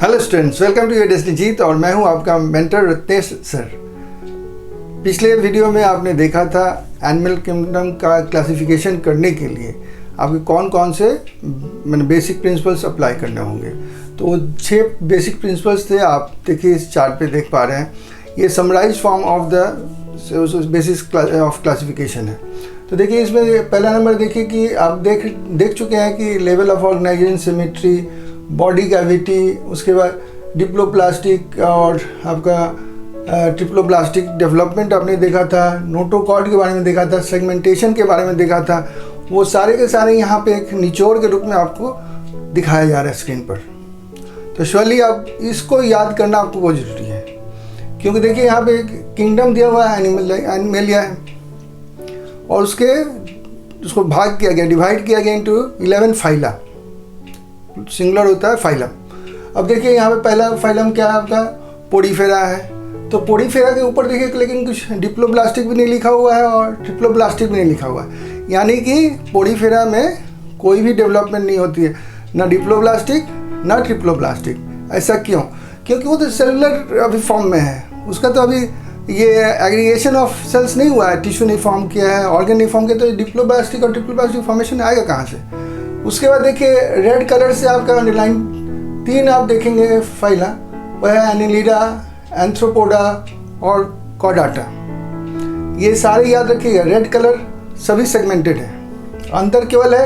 Hello students, welcome to your destiny Jeet और मैं हूं आपका मेंटर रत्नेश सर। पिछले वीडियो में आपने देखा था एनिमल किंगडम का क्लासिफिकेशन करने के लिए आपके कौन कौन से मैंने बेसिक प्रिंसिपल्स अप्लाई करने होंगे। तो वो 6 बेसिक प्रिंसिपल्स थे। आप देखिए इस चार्ट पे देख पा रहे हैं, ये summarise form of the basis of classification है। तो देखिए इसमें पहला नंबर देखिए कि आप देख चुके हैं कि level of organisation, symmetry, body cavity, उसके बाद डिप्लोप्लास्टिक और आपका ट्रिप्लोप्लास्टिक डेवलपमेंट आपने देखा था, नोटोकॉर्ड के बारे में देखा था, सेगमेंटेशन के बारे में देखा था। वो सारे के सारे यहाँ पे एक निचोड़ के रूप में आपको दिखाया जा रहा है स्क्रीन पर। तो श्योरली आप इसको याद करना आपको बहुत ज़रूरी है, क्योंकि देखिए यहाँ पे एक किंगडम दिया हुआ है, एनिमलिया है, और उसको भाग किया गया, डिवाइड किया गया इंटू 11 फाइला। सिंगुलर होता है फाइलम। अब देखिए यहाँ पे पहला फाइलम क्या है आपका, पोडीफेरा है। तो पोडीफेरा के ऊपर देखिए लेकिन कुछ डिप्लोप्लास्टिक भी नहीं लिखा हुआ है और ट्रिप्लोप्लास्टिक भी नहीं लिखा हुआ है, यानी कि पोडीफेरा में कोई भी डेवलपमेंट नहीं होती है, ना डिप्लोप्लास्टिक ना ट्रिप्लोप्लास्टिक। ऐसा क्यों? क्योंकि वो तो सेलुलर अभी फॉर्म में है, उसका तो अभी ये एग्रीगेशन ऑफ सेल्स नहीं हुआ है, टिश्यू नहीं फॉर्म किया है, ऑर्गन नहीं फॉर्म किया, तो डिप्लोप्लास्टिक और ट्रिप्लोप्लास्टिक फॉर्मेशन आएगा कहाँ से? उसके बाद देखिए रेड कलर से आपका अंडरलाइन 3 आप देखेंगे फाइला, वह है एनिलिडा, एंथ्रोपोडा और कॉर्डाटा। ये सारे याद रखिएगा, रेड कलर सभी सेगमेंटेड है। अंतर केवल है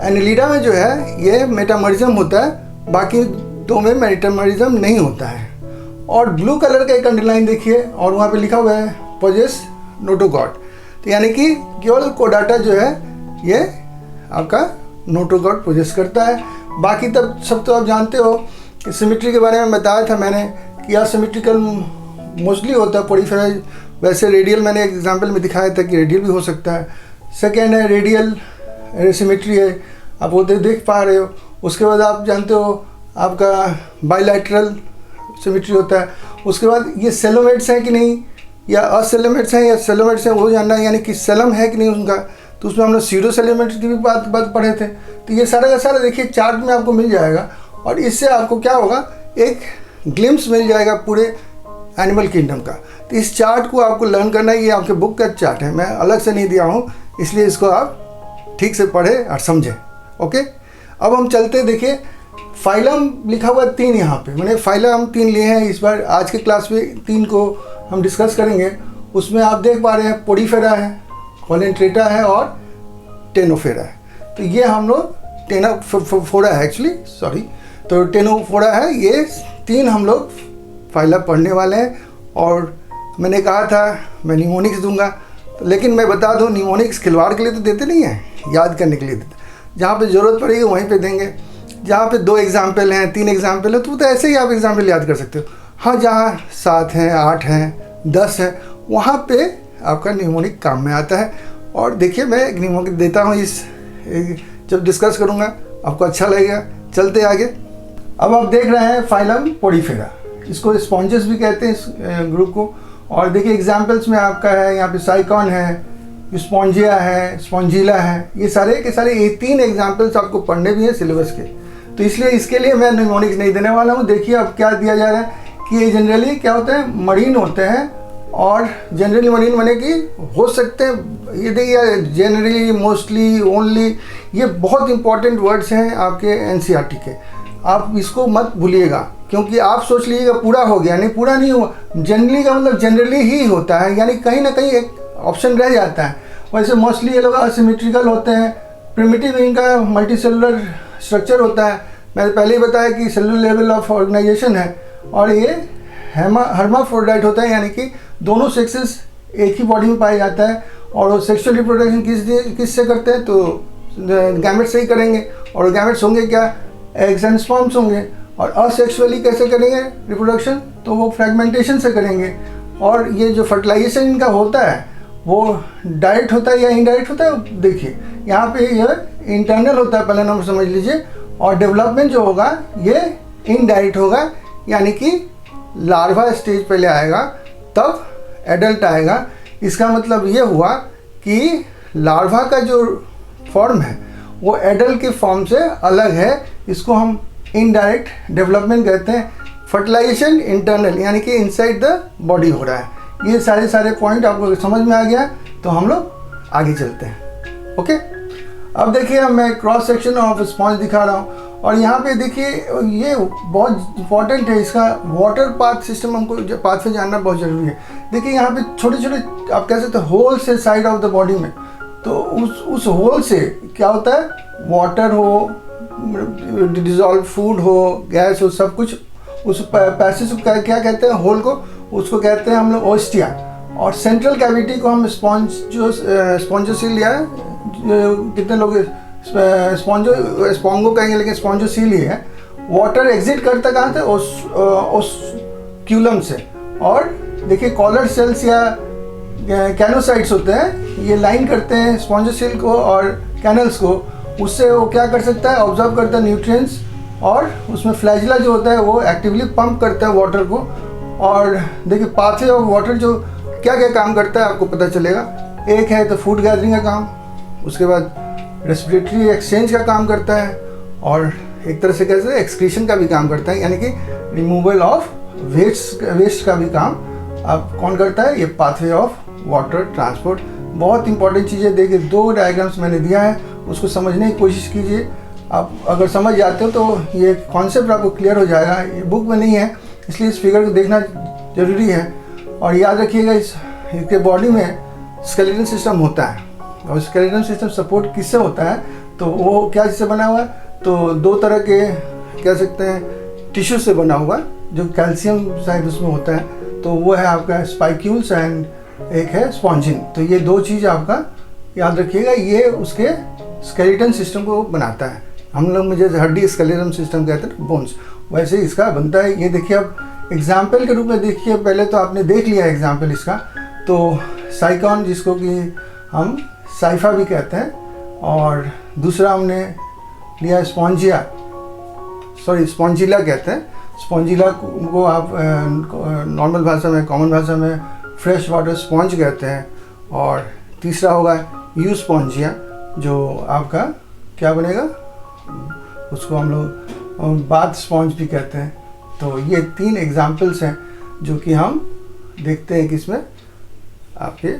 एनिलिडा में जो है ये मेटामरिज्म होता है, बाकी 2 में मेटामरिज्म नहीं होता है। और ब्लू कलर का एक अंडरलाइन देखिए और वहाँ पे लिखा हुआ है पोजेस नोटोकॉर्ड। तो यानी कि केवल कोडाटा जो है ये आपका नोटोकॉर्ड पोजेस करता है। बाकी तब सब तो आप जानते हो कि सिमेट्री के बारे में बताया था मैंने कि असिमेट्रिकल मोस्टली होता है पोडीफेरा। वैसे रेडियल मैंने एग्जांपल में दिखाया था कि रेडियल भी हो सकता है। सेकेंड है रेडियल सिमेट्री है, आप वो देख पा रहे हो। उसके बाद आप जानते हो आपका बाइलैटरल सिमेट्री होता है। उसके बाद ये सेलोमेट्स हैं कि नहीं या असेलोमेट्स हैं या सेलोमेट्स हैं वो जानना है, यानी कि सेलम है कि नहीं उनका। तो उसमें हम लोग सीडो सेलोमेट्स की भी बात पढ़े थे। तो ये सारा का सारा देखिए चार्ट में आपको मिल जाएगा और इससे आपको क्या होगा, एक ग्लिम्स मिल जाएगा पूरे एनिमल किंगडम का। तो इस चार्ट को आपको लर्न करना है, ये आपके बुक का चार्ट है, मैं अलग से नहीं दिया हूँ, इसलिए इसको आप ठीक से पढ़ें और समझें। ओके, अब हम चलते, देखिए फाइलम लिखा हुआ 3 यहाँ पे, मैंने फाइलम हम 3 लिए हैं इस बार। आज के क्लास में 3 को हम डिस्कस करेंगे। उसमें आप देख पा रहे हैं पोडीफेरा है, कॉलेंट्रेटा है और टेनोफेरा है। तो ये हम लोग टेनोफोरा है एक्चुअली, सॉरी, तो टेनोफोरा है। ये 3 हम लोग फाइला पढ़ने वाले हैं। और मैंने कहा था मैं निमोनिक्स दूंगा, तो लेकिन मैं बता दूं निमोनिक्स खिलवाड़ के लिए तो देते नहीं हैं, याद करने के लिए देते। जहाँ पे ज़रूरत पड़ेगी वहीं पे देंगे। जहाँ पे 2 एग्जाम्पल हैं, 3 एग्जाम्पल है, तो ऐसे ही आप एग्जाम्पल याद कर सकते हो। हाँ, जहाँ 7 हैं, 8 हैं, 10 हैं, वहाँ पे आपका निमोनिक काम में आता है। और देखिए मैं निमोनिक देता हूँ, जब डिस्कस करूँगा आपको अच्छा लगेगा। चलते आगे। अब आप देख रहे हैं फाइलम पोडीफेरा, इसको स्पॉन्जेस भी कहते हैं इस ग्रुप को। और देखिए एग्जाम्पल्स में आपका है यहाँ पे साइकॉन है, स्पॉन्जिया है, स्पॉन्जिला है, ये सारे के सारे ये 3 एग्जाम्पल्स आपको पढ़ने भी हैं सिलेबस के। तो इसलिए इसके लिए मैं निमोनिक्स नहीं देने वाला हूँ। देखिए अब क्या दिया जा रहा है कि ये जनरली क्या होता है, मरीन होते हैं। और जनरली मरीन माने कि हो सकते हैं, ये देखिए जनरली, मोस्टली, ओनली, ये बहुत इंपॉर्टेंट वर्ड्स हैं आपके एनसीईआरटी के। आप इसको मत भूलिएगा, क्योंकि आप सोच लीजिएगा पूरा हो गया, नहीं, पूरा नहीं हुआ। जनरली का मतलब जनरली ही होता है, यानी कहीं ना कहीं एक ऑप्शन रह जाता है। वैसे मोस्टली ये लोग असिमेट्रिकल होते हैं, प्रिमिटिव इनका मल्टी सेलुलर स्ट्रक्चर होता है। मैंने पहले ही बताया कि सेलुलर लेवल ऑफ ऑर्गेनाइजेशन है। और ये हर्माफ्रोडाइट होता है, यानी कि दोनों सेक्सेस एक ही बॉडी में पाया जाता है। और सेक्सुअल रिप्रोडक्शन किससे करते हैं, तो गैमेट से ही करेंगे। और गैमेट्स होंगे क्या, एग्स एंड स्पर्म्स होंगे। और असेक्सुअली कैसे करेंगे रिप्रोडक्शन, तो वो फ्रेगमेंटेशन से करेंगे। और ये जो फर्टिलाइजेशन इनका होता है वो डायरेक्ट होता है या इनडायरेक्ट होता है। देखिए यहाँ पे ये इंटरनल होता है, पहले नंबर समझ लीजिए। और डेवलपमेंट जो होगा ये इनडायरेक्ट होगा, यानी कि लार्वा स्टेज पहले आएगा तब एडल्ट आएगा। इसका मतलब ये हुआ कि लार्वा का जो फॉर्म है वो एडल्ट के फॉर्म से अलग है। इसको हम इनडायरेक्ट डेवलपमेंट कहते हैं। फर्टिलाइजेशन इंटरनल, यानी कि इनसाइड द बॉडी हो रहा है। ये सारे पॉइंट आपको समझ में आ गया तो हम लोग आगे चलते हैं। ओके, अब देखिए अब मैं क्रॉस सेक्शन ऑफ स्पॉन्ज दिखा रहा हूँ, और यहाँ पे देखिए ये बहुत इंपॉर्टेंट है, इसका वाटर पाथ सिस्टम हमको पाथ में जानना बहुत ज़रूरी है। देखिए यहाँ पे छोटे छोटे आप कह सकते हैं होल्स है साइड ऑफ द बॉडी में, तो उस होल से क्या होता है, वाटर हो, डिजॉल्व फूड हो, गैस हो, सब कुछ उस पैसेज को क्या कहते हैं, होल को, उसको कहते हैं हम लोग ओस्टिया। और सेंट्रल कैविटी को हम स्पॉन्जोसील या कितने लोग स्पॉन्गो कहेंगे, लेकिन स्पॉन्जोसील ही है। वाटर एग्जिट करता कहाँ से, ओस्क्यूलम से। और देखिए कॉलर सेल्स या कैनोसाइट्स होते हैं, ये लाइन करते हैं स्पॉन्जोसील को और कैनल्स को। उससे वो क्या कर सकता है, ऑब्जर्व करता है न्यूट्रिएंट्स, और उसमें फ्लैजिला जो होता है वो एक्टिवली पंप करता है वाटर को। और देखिए पाथवे ऑफ वाटर जो क्या क्या काम करता है आपको पता चलेगा। एक है तो फूड गैदरिंग का काम, उसके बाद रेस्पिरेटरी एक्सचेंज का काम करता है, और एक तरह से कैसे एक्सक्रीशन का भी काम करता है, यानी कि रिमूवल ऑफ वेस्ट का भी काम अब कौन करता है, ये पाथवे ऑफ वाटर ट्रांसपोर्ट। बहुत इंपॉर्टेंट चीज़ें देखिए, 2 डायग्राम्स मैंने दिया है, उसको समझने की कोशिश कीजिए। आप अगर समझ जाते हो तो ये कॉन्सेप्ट आपको क्लियर हो जाएगा। ये बुक में नहीं है, इसलिए इस फिगर को देखना ज़रूरी है। और याद रखिएगा इसके बॉडी में स्केलेटन सिस्टम होता है, और स्केलेटन सिस्टम सपोर्ट किससे होता है, तो वो क्या चीज़ से बना हुआ है, तो 2 तरह के कह सकते हैं टिश्यू से बना हुआ, जो कैल्शियम शायद उसमें होता है, तो वो है आपका स्पाइक्यूल्स एंड एक है स्पॉन्जिन। तो ये 2 चीज़ आपका याद रखिएगा, ये उसके स्केलेटन सिस्टम को बनाता है। हम लोग में जैसे हड्डी स्केलेटन सिस्टम कहते हैं बोन्स, वैसे इसका बनता है। ये देखिए अब एग्जाम्पल के रूप में देखिए, पहले तो आपने देख लिया एग्जाम्पल इसका, तो साइकॉन जिसको कि हम साइफा भी कहते हैं, और दूसरा हमने लिया स्पॉन्जिला कहते हैं। स्पॉन्जिला को आप नॉर्मल भाषा में, कॉमन भाषा में फ्रेश वाटर स्पॉन्ज कहते हैं। और तीसरा होगा यूस्पॉन्जिया, जो आपका क्या बनेगा, उसको हम लोग बाथ स्पॉन्ज भी कहते हैं। तो ये 3 एग्जाम्पल्स हैं जो कि हम देखते हैं कि इसमें आपके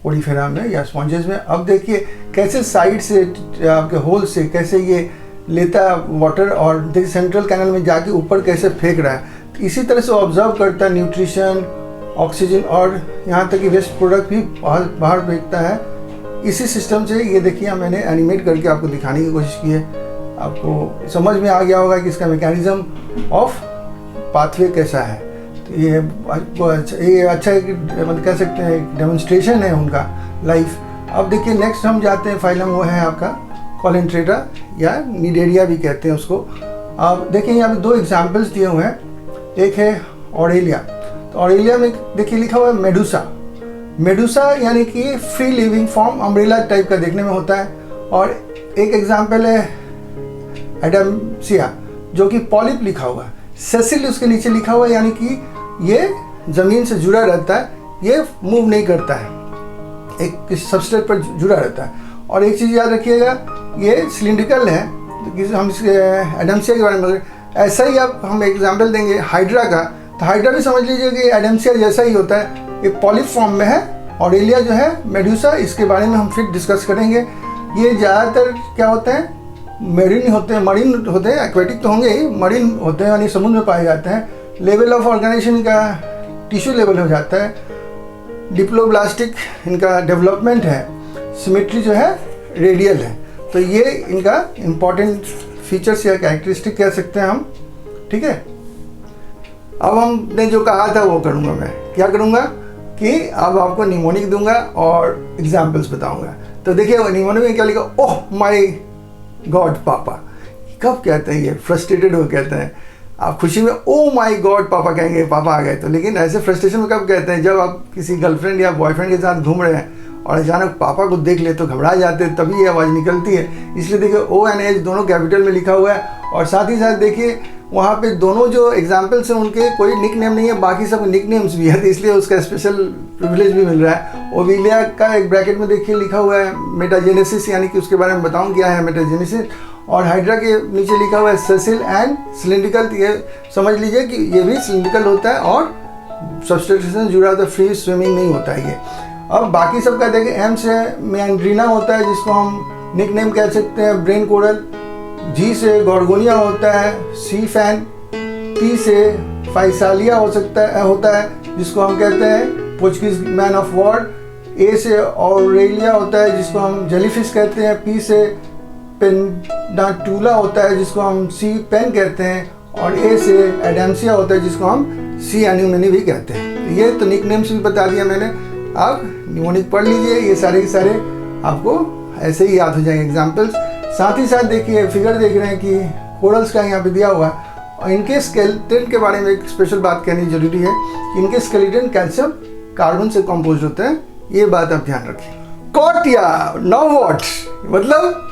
ओडिफेरा में या स्पॉन्जेस में। अब देखिए कैसे साइड से आपके होल से कैसे ये लेता है वाटर, और देखिए सेंट्रल कैनल में जाके ऊपर कैसे फेंक रहा है। तो इसी तरह से ऑब्जर्व करता है न्यूट्रिशन, ऑक्सीजन, और यहाँ तक कि वेस्ट प्रोडक्ट भी बाहर फेंकता है। इसी सिस्टम से ये देखिए मैंने एनिमेट करके आपको दिखाने की कोशिश की है। आपको समझ में आ गया होगा कि इसका मैकेनिज्म ऑफ पाथवे कैसा है। तो ये अच्छा एक मतलब कह सकते हैं एक डेमोन्स्ट्रेशन है उनका लाइफ। अब देखिए नेक्स्ट हम जाते हैं फाइलम, वो है आपका कॉलेंट्रेटा या निडेरिया भी कहते हैं उसको। अब देखिए यहाँ पे 2 एग्जाम्पल्स दिए हुए हैं। एक है ऑरेलिया, तो ऑरेलिया में देखिए लिखा हुआ है मेडुसा। मेडुसा यानी कि free living form, umbrella type का देखने में होता है। और एक एग्जाम्पल है एडम्सिया, जो कि पॉलिप लिखा हुआ है। सेसिल उसके नीचे लिखा हुआ है, यानी कि ये ज़मीन से जुड़ा रहता है, ये मूव नहीं करता है, एक सबस्ट्रेट पर जुड़ा रहता है। और एक चीज़ याद रखिएगा, ये सिलिंड्रिकल है। तो हम इसके एडम्सिया के बारे में ऐसा ही अब हम एग्जाम्पल देंगे हाइड्रा का, तो हाइड्रा भी समझ लीजिए कि एडम्सिया जैसा ही होता है, एक पॉलिप फॉर्म में है। ऑरेलिया जो है मेडुसा, इसके बारे में हम फिर डिस्कस करेंगे। ये ज़्यादातर क्या होते हैं, मरीन होते हैं, एक्वेटिक तो होंगे ही, मरीन होते हैं, यानी समुद्र में पाए जाते हैं। लेवल ऑफ ऑर्गेनाइजेशन का टिश्यू लेवल हो जाता है। डिप्लोब्लास्टिक इनका डेवलपमेंट है। सिमेट्री जो है रेडियल है। तो ये इनका इम्पॉर्टेंट फीचर्स या कैरेक्टरिस्टिक कह सकते हैं हम, ठीक है। अब हमने जो कहा था वो करूँगा, मैं क्या करूँगा कि अब आपको निमोनिक दूंगा और एग्जाम्पल्स बताऊँगा। तो देखिए निमोनिक में क्या लिखा, ओह माय गॉड पापा। कब कहते हैं ये, फ्रस्ट्रेटेड हो कहते हैं। आप खुशी में ओह माय गॉड पापा कहेंगे, पापा आ गए। तो लेकिन ऐसे फ्रस्ट्रेशन में कब कहते हैं, जब आप किसी गर्लफ्रेंड या बॉयफ्रेंड के साथ घूम रहे हैं और अचानक पापा को देख ले तो घबरा जाते हैं, तभी ये आवाज़ निकलती है। इसलिए देखिए O and H दोनों कैपिटल में लिखा हुआ है। और साथ ही साथ देखिए वहाँ पे दोनों जो एग्जाम्पल्स हैं उनके कोई निक नेम नहीं है, बाकी सब निक नेम्स भी है, तो इसलिए उसका स्पेशल प्रिविलेज भी मिल रहा है। ओविलिया का एक ब्रैकेट में देखिए लिखा हुआ है मेटाजेनेसिस, यानी कि उसके बारे में बताऊँ क्या है मेटाजेनेसिस। और हाइड्रा के नीचे लिखा हुआ है सेसिल एंड सिलिंड्रिकल। ये समझ लीजिए कि ये भी सिलिंड्रिकल होता है और सब्सटेंशन जुड़ा होता है, फ्री स्विमिंग नहीं होता है ये। अब बाकी सबका देखें, एम से मैंड्रीना होता है जिसको हम निक नेम कह सकते हैं ब्रेन कोरल, जी से गॉर्गोनिया होता है, सी फैन, टी से फाइसालिया होता है जिसको हम कहते हैं पोर्चुगीज मैन ऑफ वॉर, ए से ऑरेलिया होता है जिसको हम जेलीफिश कहते हैं, पी से पेंडाटूला होता है जिसको हम सी पेन कहते हैं, और ए से एडेंसिया होता है जिसको हम सी एन्यूमिनी भी कहते हैं। ये तो निक नेम्स भी बता दिया मैंने, आप निमोनिक पढ़ लीजिए, ये सारे के सारे आपको ऐसे ही याद हो जाएंगे एग्जाम्पल्स। साथ ही साथ देखिए फिगर देख रहे हैं कि कोरल्स का यहाँ पे दिया हुआ है, और इनके स्केलेटन के बारे में एक स्पेशल बात कहनी जरूरी है कि इनके स्केलेटन कैल्शियम कार्बन से कंपोज होते हैं, ये बात आप ध्यान रखिए। कॉटिया नाउ व्हाट, मतलब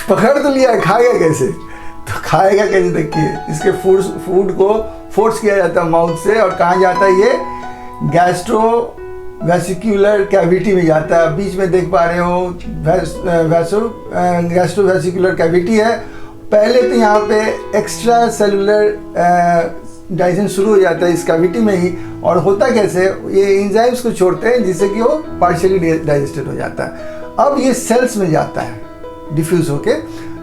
पकड़ तो लिया, खाएगा कैसे? तो खाएगा कैसे देखिए, इसके फूड को फोर्स किया जाता है माउथ से, और कहाँ जाता है ये गैस्ट्रोवेसिकुलर कैविटी में जाता है। बीच में देख पा रहे हो गैस्ट्रोवेसिकुलर कैविटी है। पहले तो यहाँ पे एक्स्ट्रा सेलुलर डाइजेशन शुरू हो जाता है इस कैविटी में ही, और होता कैसे, ये एंजाइम्स को छोड़ते हैं जिससे कि वो पार्शियली डाइजेस्टेड हो जाता है। अब ये सेल्स में जाता है डिफ्यूज होके,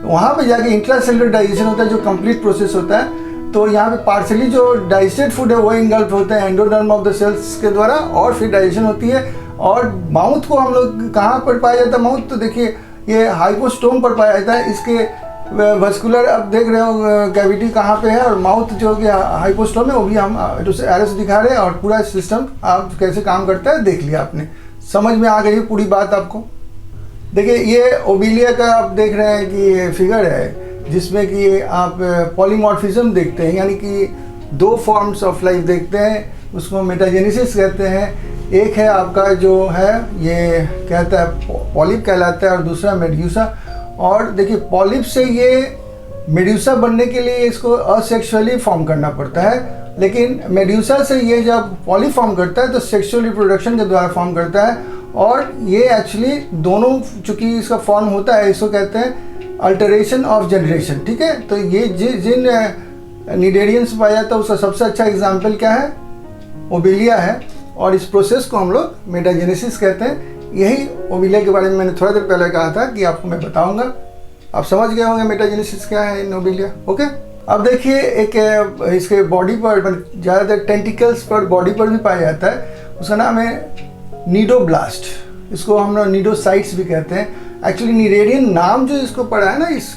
वहाँ पे जाके इंट्रासेलुलर डाइजेशन होता है जो कंप्लीट प्रोसेस होता है। तो यहाँ पे पार्शियली जो डाइजेस्टेड फूड है वो इनगल्फ होता है एंडोडर्म ऑफ द सेल्स के द्वारा, और फिर डाइजेशन होती है। और माउथ को हम लोग कहाँ पर पाया जाता है? माउथ तो देखिए ये हाइपोस्टोम पर पाया जाता है। इसके वस्कुलर अब देख रहे हो कैविटी कहाँ पे है, और माउथ जो कि हाइपोस्टोम है वो भी हम एरो से दिखा रहे हैं, और पूरा सिस्टम आप कैसे काम करता है देख लिया आपने, समझ में आ गई पूरी बात आपको। देखिए ये ओविलिया का आप देख रहे हैं कि ये फिगर है जिसमें कि आप पॉलीमॉर्फिज्म देखते हैं, यानी कि दो फॉर्म्स ऑफ लाइफ देखते हैं, उसको मेटाजेनेसिस कहते हैं। एक है आपका जो है ये कहता है पॉलिप कहलाता है, और दूसरा मेड्यूसा। और देखिए पॉलिप से ये मेड्यूसा बनने के लिए इसको असेक्सुअली फॉर्म करना पड़ता है, लेकिन मेड्यूसा से ये जब पॉलिप फॉर्म करता है तो सेक्सुअल रिप्रोडक्शन के द्वारा फॉर्म करता है। और ये एक्चुअली दोनों चूँकि इसका फॉर्म होता है, इसको कहते हैं अल्टरेशन ऑफ जनरेशन, ठीक है। तो ये जिन निडेरियंस पाया जाता है उसका सबसे अच्छा एग्जाम्पल क्या है? ओविलिया है, और इस प्रोसेस को हम लोग मेटाजेनेसिस कहते हैं। यही ओविलिया के बारे में मैंने थोड़ा देर पहले कहा था कि आपको मैं बताऊंगा, आप समझ गए होंगे मेटाजेनेसिस क्या है इन ओविलिया। ओके, अब देखिए एक इसके बॉडी पर ज़्यादातर टेंटिकल्स पर बॉडी पर भी पाया जाता है, उसका नाम है नीडोब्लास्ट, इसको हम लोग नीडोसाइट्स भी कहते हैं। एक्चुअली नीडेरियन नाम जो इसको पढ़ा है ना इस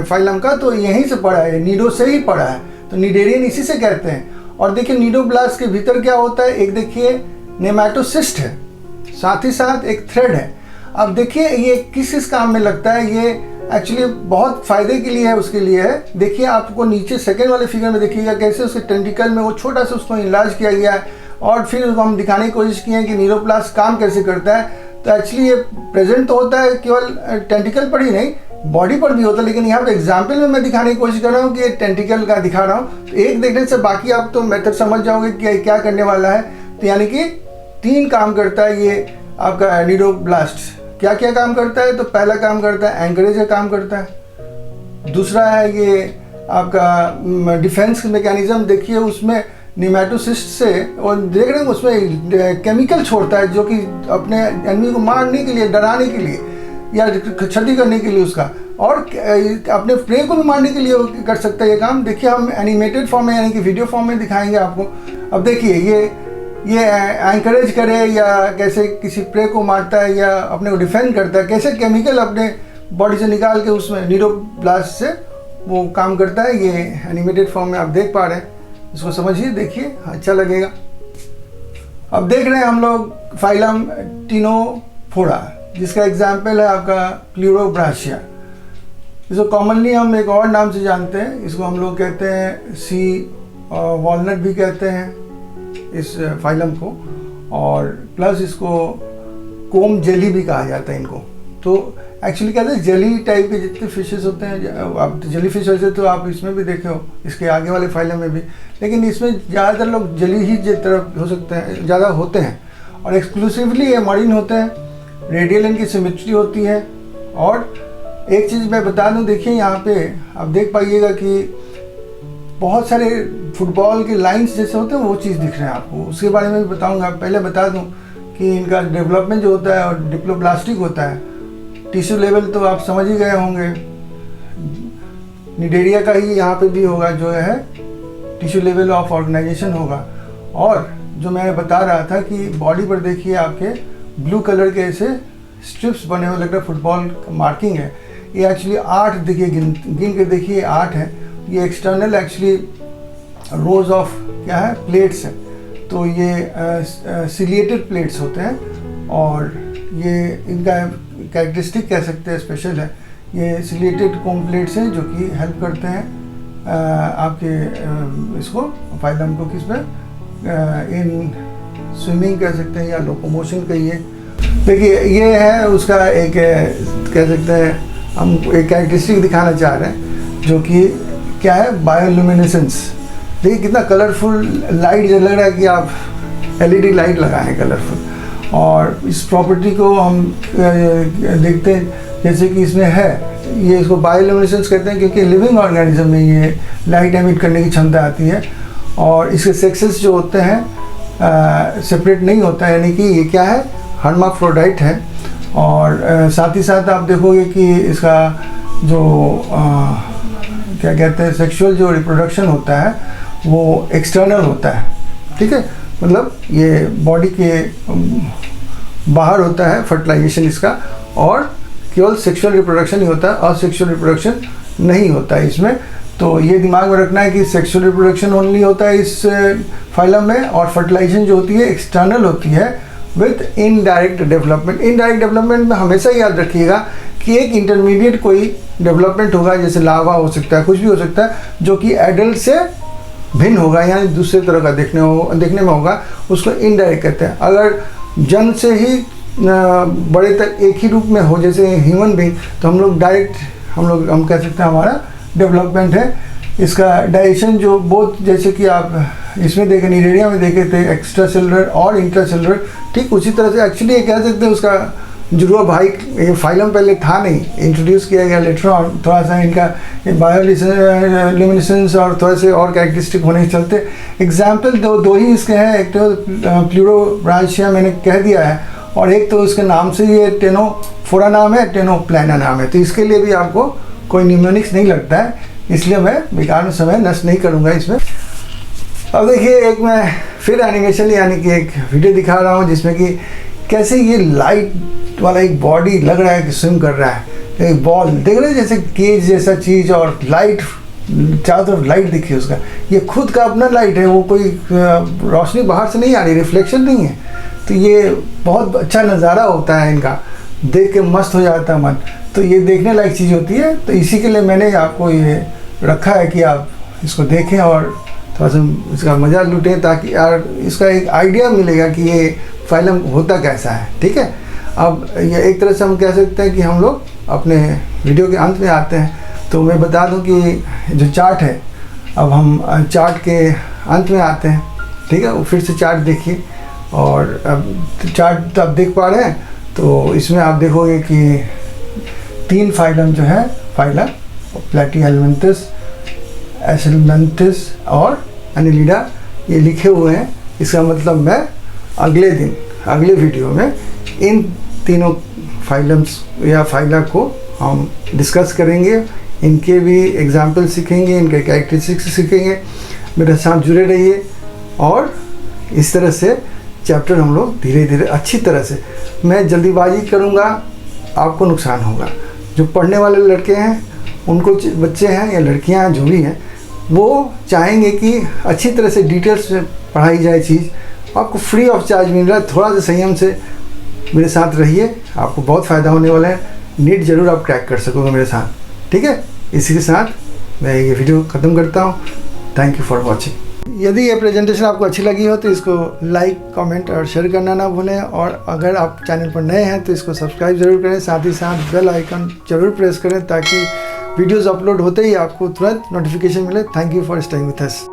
फाइलम का, तो यहीं से पढ़ा है, नीडो से ही पढ़ा है, तो नीडेरियन इसी से कहते हैं। और देखिए नीडोब्लास्ट के भीतर क्या होता है, एक देखिए नेमाटोसिस्ट है, साथ ही साथ एक थ्रेड है। अब देखिए ये किस काम में लगता है, ये एक्चुअली बहुत फायदे के लिए है, उसके लिए है। देखिए आपको नीचे सेकेंड वाले फिगर में देखिएगा कैसे उसके टेंटिकल में वो छोटा सा उसको इलाज किया गया है, और फिर उसको हम दिखाने की कोशिश की है कि नीडोब्लास्ट काम कैसे करता है। तो एक्चुअली ये प्रेजेंट तो होता है केवल टेंटिकल पर ही नहीं, बॉडी पर भी होता है, लेकिन यहाँ पे एग्जाम्पल में मैं दिखाने की कोशिश कर रहा हूँ कि ये टेंटिकल का दिखा रहा हूँ। तो एक देखने से बाकी आप तो मेथड समझ जाओगे कि क्या करने वाला है। तो यानी कि 3 काम करता है ये आपका नीडोब्लास्ट। क्या क्या काम करता है? तो पहला काम करता है एंकरेज का काम करता है, दूसरा है ये आपका डिफेंस मैकेनिज्म, देखिए उसमें निमेटोसिस्ट से, और देख रहे हैं उसमें केमिकल छोड़ता है जो कि अपने एनिमी को मारने के लिए, डराने के लिए या क्षति करने के लिए उसका, और अपने प्रे को भी मारने के लिए कर सकता है ये काम। देखिए हम एनिमेटेड फॉर्म में यानी कि वीडियो फॉर्म में दिखाएंगे आपको। अब देखिए ये एंकरेज करे या कैसे किसी प्रे को मारता है या अपने को डिफेंड करता है, कैसे केमिकल अपने बॉडी से निकाल के उसमें नीडोब्लास्ट से वो काम करता है। ये एनिमेटेड फॉर्म में आप देख पा रहे हैं, इसको समझिए, देखिए अच्छा लगेगा। अब देख रहे हैं हम लोग फाइलम टिनोफोरा, जिसका एग्जाम्पल है आपका प्लूरोब्रासिया। इसको कॉमनली हम एक और नाम से जानते हैं, इसको हम लोग कहते हैं सी वॉलनट भी कहते हैं इस फाइलम को, और प्लस इसको कोम जेली भी कहा जाता है इनको। तो एक्चुअली कहते हैं जेली टाइप के जितने फिशेस होते हैं, आप जेली फिश वैसे तो आप इसमें भी देखे हो, इसके आगे वाले फाइलम में भी, लेकिन इसमें ज़्यादातर लोग जेली ही तरफ हो सकते हैं, ज़्यादा होते हैं। और एक्सक्लूसिवली ये मरीन होते हैं, रेडियल इनकी सिमेट्री होती है। और एक चीज़ मैं बता दूं, देखिए यहाँ पे आप देख पाइएगा कि बहुत सारे फुटबॉल के लाइंस जैसे होते हैं वो चीज़ दिख रहे हैं आपको, उसके बारे में भी बताऊंगा। पहले बता दूं कि इनका डेवलपमेंट जो होता है और डिप्लोब्लास्टिक होता है। टिश्यू लेवल तो आप समझ ही गए होंगे, निडेरिया का ही यहाँ पे भी होगा, जो है टिश्यू लेवल ऑफ ऑर्गेनाइजेशन होगा। और जो मैं बता रहा था कि बॉडी पर देखिए आपके ब्लू कलर के ऐसे स्ट्रिप्स बने हुए, लग रहा है फुटबॉल मार्किंग है। ये एक्चुअली 8 देखिए, गिन के देखिए 8 है। ये एक्सटर्नल एक्चुअली रोज ऑफ क्या है, प्लेट्स है। तो ये सिलिएटेड प्लेट्स होते हैं और ये इनका कैरेक्टरिस्टिक कह सकते हैं, स्पेशल है। ये सिलिएटेड कोम प्लेट्स हैं जो कि हेल्प करते हैं आपके इसको फाइलम को किस में इन स्विमिंग कह सकते हैं या लोकोमोशन कहिए। देखिए ये है उसका एक कह सकते हैं, हम एक कैरेक्टरिस्टिक दिखाना चाह रहे हैं जो कि क्या है, बायोल्यूमिनेसेंस। देखिए कितना कलरफुल लाइट, जो लग रहा है कि आप LED लाइट लगाए हैं कलरफुल। और इस प्रॉपर्टी को हम देखते हैं जैसे कि इसमें है, ये इसको बायोल्यूमिनेसेंस कहते हैं क्योंकि लिविंग ऑर्गेनिज्म में ये लाइट एमिट करने की क्षमता आती है। और इसके सेक्सेस जो होते हैं सेपरेट नहीं होता है, यानी कि ये क्या है, हर्माफ्रोडाइट है। और साथ ही साथ आप देखोगे कि इसका जो क्या कहते हैं, सेक्सुअल जो रिप्रोडक्शन होता है वो एक्सटर्नल होता है। ठीक है, मतलब ये बॉडी के बाहर होता है फर्टिलाइजेशन इसका, और केवल सेक्सुअल रिप्रोडक्शन ही होता है और सेक्सुअल रिप्रोडक्शन नहीं होता है इसमें। तो ये दिमाग में रखना है कि सेक्सुअल रिप्रोडक्शन ओनली होता है इस फाइलम में, और फर्टिलाइजेशन जो होती है एक्सटर्नल होती है with indirect development. Indirect development में हमेशा याद रखिएगा कि एक इंटरमीडिएट कोई डेवलपमेंट होगा, जैसे लावा हो सकता है, कुछ भी हो सकता है, जो कि एडल्ट से भिन्न होगा, यानी दूसरे तरह का देखने में होगा, उसको इनडायरेक्ट कहते हैं। अगर जन्म से ही बड़े तक एक ही रूप में हो, जैसे ह्यूमन बीइंग, तो हम लोग डायरेक्ट हम कह सकते हैं हमारा डेवलपमेंट है। इसका डाइजेशन जो बहुत, जैसे कि आप इसमें देखे, निडेरिया में देखे थे, एक्स्ट्रा सेलुलर और इंट्रा सेलुलर, ठीक उसी तरह से एक्चुअली ये कह सकते हैं उसका जुड़वा भाई। ये फाइलम पहले था नहीं, इंट्रोड्यूस किया गया लेटर ऑन। थोड़ा सा इनका बायोल्यूमिनेसेंस और थोड़े से और कैरेक्टरिस्टिक होने के चलते एग्जाम्पल दो ही इसके हैं। एक तो प्लूरोब्रांचिया मैंने कह दिया है, और एक तो इसके नाम से ये टेनोफोरा नाम है, टेनोप्लाना नाम है। तो इसके लिए भी आपको कोई न्यूमोनिक्स नहीं लगता है, इसलिए मैं बेकार में समय नष्ट नहीं करूँगा इसमें। अब देखिए एक मैं फिर एनिमेशन यानी कि एक वीडियो दिखा रहा हूँ जिसमें कि कैसे ये लाइट वाला एक बॉडी लग रहा है कि स्विम कर रहा है। एक बॉल देख रहे हैं जैसे केज जैसा चीज़, और लाइट चारों तरफ लाइट दिखी उसका, ये खुद का अपना लाइट है, वो कोई रोशनी बाहर से नहीं आ रही, रिफ्लेक्शन नहीं है। तो ये बहुत अच्छा नज़ारा होता है इनका, देख के मस्त हो जाता है मन। तो ये देखने लायक चीज़ होती है। तो इसी के लिए मैंने आपको ये रखा है कि आप इसको देखें और थोड़ा सा इसका मज़ा लूटें, ताकि यार इसका एक आइडिया मिलेगा कि ये फाइलम होता कैसा है। ठीक है, अब ये एक तरह से हम कह सकते हैं कि हम लोग अपने वीडियो के अंत में आते हैं। तो मैं बता दूं कि जो चार्ट है, अब हम चार्ट के अंत में आते हैं। ठीक है, वो फिर से चार्ट देखिए, और अब चार्ट तो आप देख पा रहे हैं। तो इसमें आप देखोगे कि 3 फाइलम जो है, फाइला प्लैटीहेलमिन्थस, एसिलमेंथिस और एनिलिडा, ये लिखे हुए हैं। इसका मतलब मैं अगले दिन अगले वीडियो में इन तीनों फाइलम्स या फाइला को हम डिस्कस करेंगे, इनके भी एग्जाम्पल सीखेंगे, इनके कैरेक्टरिस्टिक्स सीखेंगे। मेरे साथ जुड़े रहिए, और इस तरह से चैप्टर हम लोग धीरे धीरे अच्छी तरह से, मैं जल्दीबाजी करूँगा आपको नुकसान होगा। जो पढ़ने वाले लड़के हैं, उनको बच्चे हैं या लड़कियां हैं, जो भी हैं, वो चाहेंगे कि अच्छी तरह से डिटेल्स में पढ़ाई जाए चीज़। आपको फ्री ऑफ चार्ज मिल रहा है, थोड़ा सा संयम से मेरे साथ रहिए, आपको बहुत फ़ायदा होने वाला है। नीट ज़रूर आप क्रैक कर सकोगे मेरे साथ। ठीक है, इसी के साथ मैं ये वीडियो ख़त्म करता हूँ। Thank you for watching. यदि ये प्रेजेंटेशन आपको अच्छी लगी हो तो इसको लाइक, कमेंट और शेयर करना ना भूलें, और अगर आप चैनल पर नए हैं तो इसको सब्सक्राइब ज़रूर करें। साथ ही साथ बेल आइकन ज़रूर प्रेस करें ताकि वीडियोज़ अपलोड होते ही आपको तुरंत नोटिफिकेशन मिले। Thank you for staying with us.